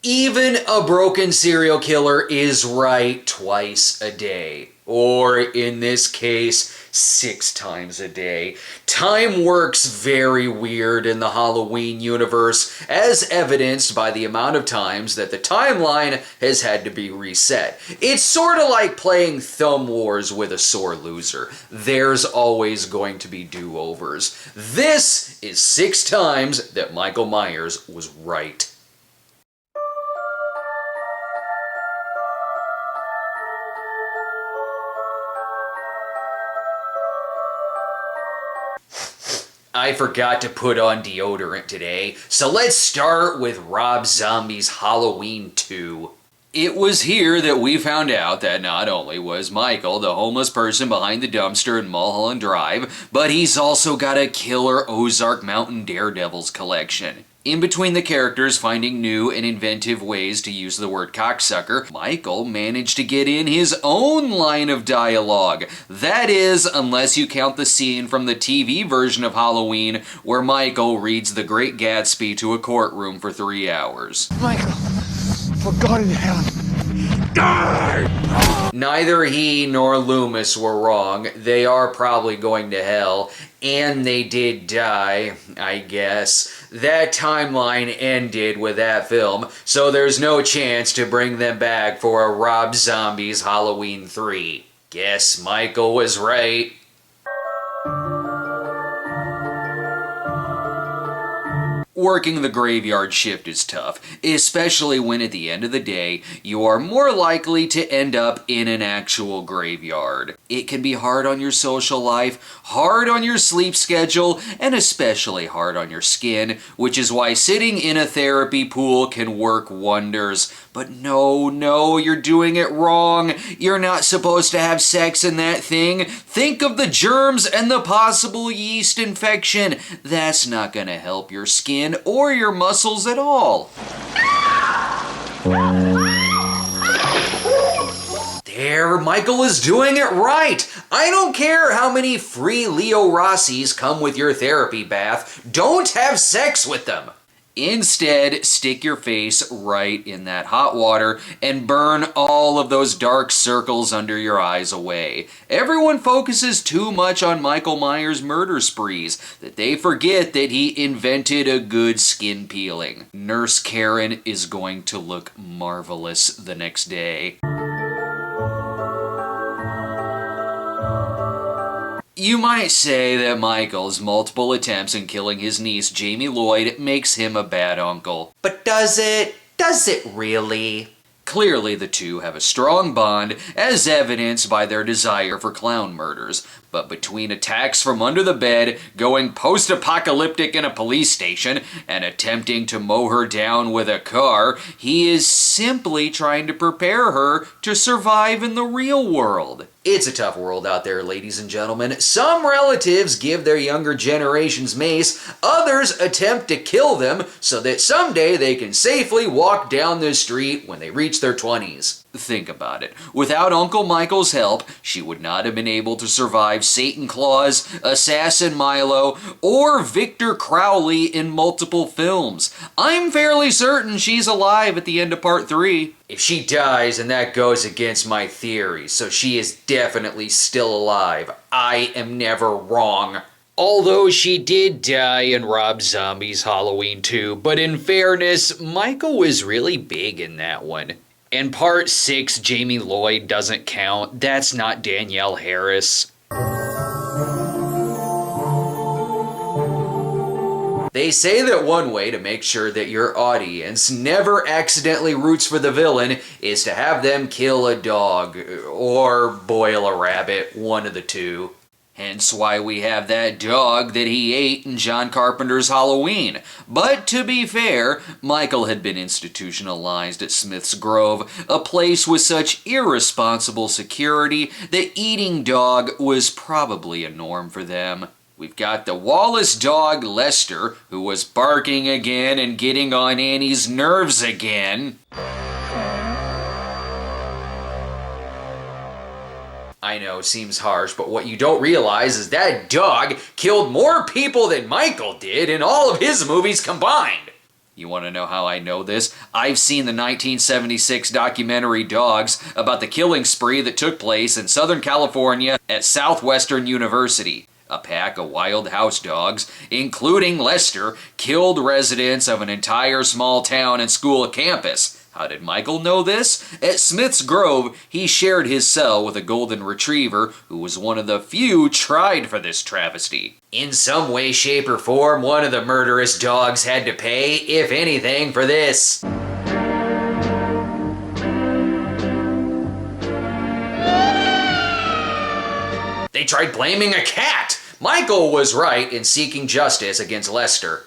Even a broken serial killer is right twice a day. Or in this case, 6 times a day. Time works very weird in the Halloween universe, as evidenced by the amount of times that the timeline has had to be reset. It's sort of like playing Thumb Wars with a sore loser. There's always going to be do-overs. This is 6 times that Michael Myers was right. I forgot to put on deodorant today, so let's start with Rob Zombie's Halloween 2. It was here that we found out that not only was Michael the homeless person behind the dumpster in Mulholland Drive, but he's also got a killer Ozark Mountain Daredevils collection. In between the characters finding new and inventive ways to use the word cocksucker, Michael managed to get in his own line of dialogue. That is, unless you count the scene from the TV version of Halloween where Michael reads The Great Gatsby to a courtroom for 3 hours. Michael, for God in heaven, die! Neither he nor Loomis were wrong. They are probably going to hell. And they did die, I guess. That timeline ended with that film, so there's no chance to bring them back for a Rob Zombie's Halloween 3. Guess Michael was right. Working the graveyard shift is tough, especially when at the end of the day, you are more likely to end up in an actual graveyard. It can be hard on your social life, hard on your sleep schedule, and especially hard on your skin, which is why sitting in a therapy pool can work wonders. But no, you're doing it wrong. You're not supposed to have sex in that thing. Think of the germs and the possible yeast infection. That's not gonna help your skin or your muscles at all. There, Michael is doing it right. I don't care how many free Leo Rossi's come with your therapy bath. Don't have sex with them. Instead, stick your face right in that hot water and burn all of those dark circles under your eyes away. Everyone focuses too much on Michael Myers' murder sprees that they forget that he invented a good skin peeling. Nurse Karen is going to look marvelous the next day. You might say that Michael's multiple attempts in killing his niece, Jamie Lloyd, makes him a bad uncle. But does it? Does it really? Clearly, the two have a strong bond, as evidenced by their desire for clown murders. But between attacks from under the bed, going post-apocalyptic in a police station, and attempting to mow her down with a car, he is simply trying to prepare her to survive in the real world. It's a tough world out there, ladies and gentlemen. Some relatives give their younger generations mace, others attempt to kill them so that someday they can safely walk down the street when they reach their 20s. Think about it. Without Uncle Michael's help, she would not have been able to survive Satan Claus, Assassin Milo, or Victor Crowley in multiple films. I'm fairly certain she's alive at the end of part 3. If she dies, and that goes against my theory, so she is definitely still alive. I am never wrong. Although she did die in Rob Zombie's Halloween 2, but in fairness, Michael was really big in that one. And part 6, Jamie Lloyd doesn't count. That's not Danielle Harris. They say that one way to make sure that your audience never accidentally roots for the villain is to have them kill a dog or boil a rabbit, one of the two. Hence why we have that dog that he ate in John Carpenter's Halloween. But to be fair, Michael had been institutionalized at Smith's Grove, a place with such irresponsible security that eating dog was probably a norm for them. We've got the Wallace dog Lester, who was barking again and getting on Annie's nerves again. I know, seems harsh, but what you don't realize is that dog killed more people than Michael did in all of his movies combined. You want to know how I know this? I've seen the 1976 documentary Dogs about the killing spree that took place in Southern California at Southwestern University. A pack of wild house dogs, including Lester, killed residents of an entire small town and school campus. How did Michael know this? At Smith's Grove, he shared his cell with a golden retriever who was one of the few tried for this travesty. In some way, shape, or form, one of the murderous dogs had to pay, if anything, for this. They tried blaming a cat! Michael was right in seeking justice against Lester.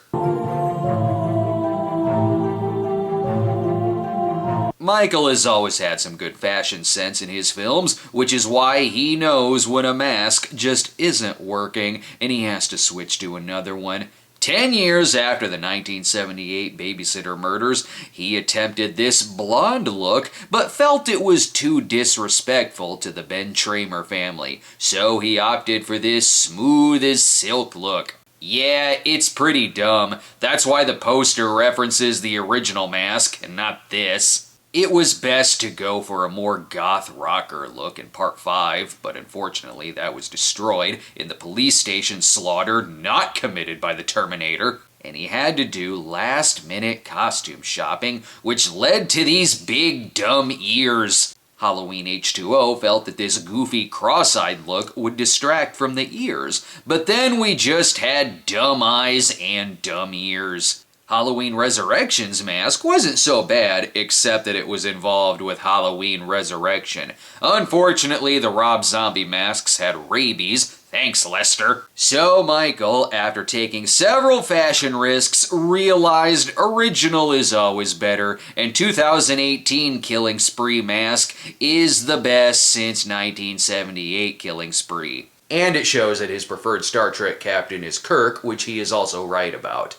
Michael has always had some good fashion sense in his films, which is why he knows when a mask just isn't working and he has to switch to another one. 10 years after the 1978 babysitter murders, he attempted this blonde look, but felt it was too disrespectful to the Ben Tramer family, so he opted for this smooth as silk look. Yeah, it's pretty dumb. That's why the poster references the original mask and not this. It was best to go for a more goth rocker look in Part 5, but unfortunately that was destroyed in the police station slaughter not committed by the Terminator. And he had to do last-minute costume shopping, which led to these big dumb ears. Halloween H2O felt that this goofy cross-eyed look would distract from the ears, but then we just had dumb eyes and dumb ears. Halloween Resurrection's mask wasn't so bad, except that it was involved with Halloween Resurrection. Unfortunately, the Rob Zombie masks had rabies. Thanks, Lester. So Michael, after taking several fashion risks, realized original is always better, and 2018 Killing Spree mask is the best since 1978 Killing Spree. And it shows that his preferred Star Trek captain is Kirk, which he is also right about.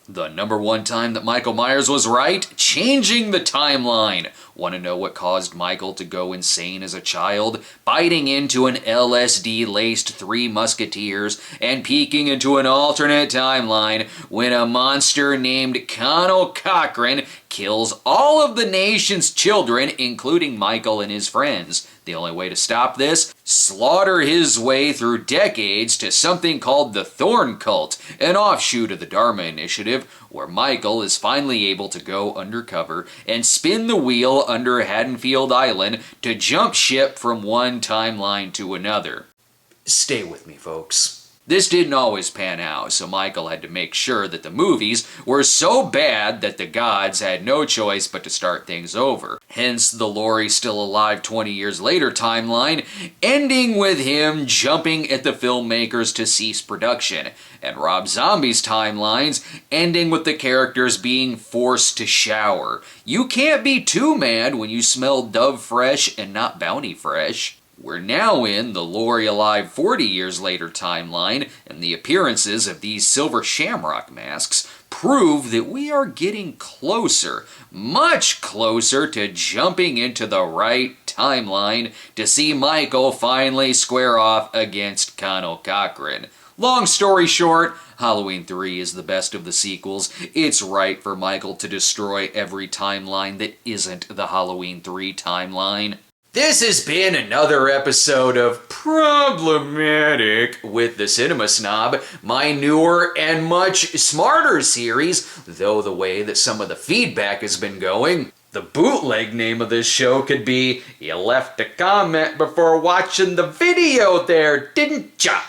The number one time that Michael Myers was right? Changing the timeline. Want to know what caused Michael to go insane as a child? Biting into an LSD-laced Three Musketeers and peeking into an alternate timeline when a monster named Connell Cochran kills all of the nation's children, including Michael and his friends. The only way to stop this? Slaughter his way through decades to something called the Thorn Cult, an offshoot of the Dharma Initiative, where Michael is finally able to go undercover and spin the wheel under Haddonfield Island to jump ship from one timeline to another. Stay with me, folks. This didn't always pan out, so Michael had to make sure that the movies were so bad that the gods had no choice but to start things over. Hence the Laurie Still Alive 20 Years Later timeline, ending with him jumping at the filmmakers to cease production, and Rob Zombie's timelines ending with the characters being forced to shower. You can't be too mad when you smell Dove Fresh and not Bounty Fresh. We're now in the Laurie Alive 40 Years Later timeline, and the appearances of these silver shamrock masks prove that we are getting closer, much closer to jumping into the right timeline to see Michael finally square off against Connell Cochran. Long story short, Halloween 3 is the best of the sequels. It's right for Michael to destroy every timeline that isn't the Halloween 3 timeline. This has been another episode of Problematic with the Cinema Snob, my newer and much smarter series, though the way that some of the feedback has been going. The bootleg name of this show could be, "You left a comment before watching the video there, didn't ya?"